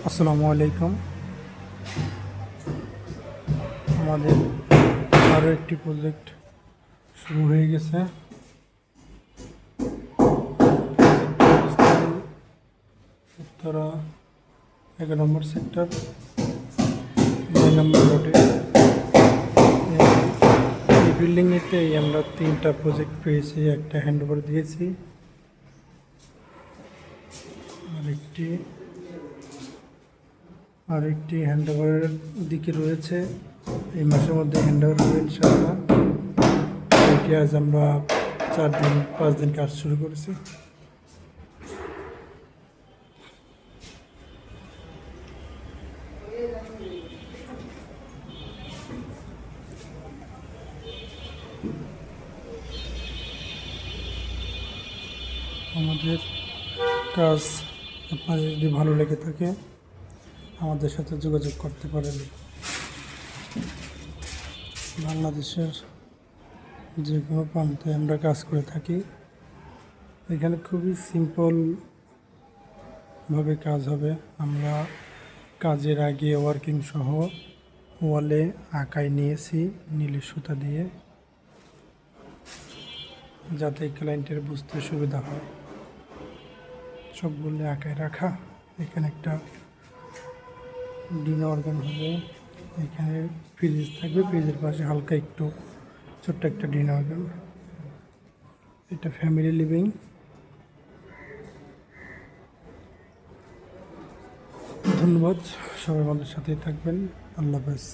আসসালামু আলাইকুম। আমাদের আরও একটি প্রজেক্ট শুরু হয়ে গেছে। উত্তরা 11 নম্বর সেক্টর 9 নম্বর রোডে। এই বিল্ডিংয়েতেই আমরা 3টা প্রজেক্ট পেয়েছি, একটা হ্যান্ড ওভার দিয়েছি, আরেকটি হ্যান্ড ওভারের দিকে রয়েছে। এই মাসের মধ্যে হ্যান্ড ওভার হবে ইনশাআল্লাহ। এটি আজ আমরা 4-5 দিন কাজ শুরু করেছি। আমাদের কাজ আপনাদের যদি ভালো লেগে থাকে আমাদের সাথে যোগাযোগ করতে পারেন। বাংলাদেশের যে কোনো প্রান্তে আমরা কাজ করে থাকি। এখানে খুবই সিম্পলভাবে কাজ হবে। আমরা কাজের আগে ওয়ার্কিং সহ ওয়ালে আঁকায় নিয়েছি নীলের সুতা দিয়ে, যাতে ক্লায়েন্টের বুঝতে সুবিধা হয়। সবগুলো আঁকায় রাখা। এখানে একটা ডিন অর্গান হবে, এখানে ফ্রিজ থাকবে, ফ্রিজের পাশে হালকা একটু ছোট্ট একটা ডিন অর্গান। এটা ফ্যামিলি লিভিং। ধন্যবাদ, সবাই আমাদের সাথেই থাকবেন। আল্লাহ হাফেজ।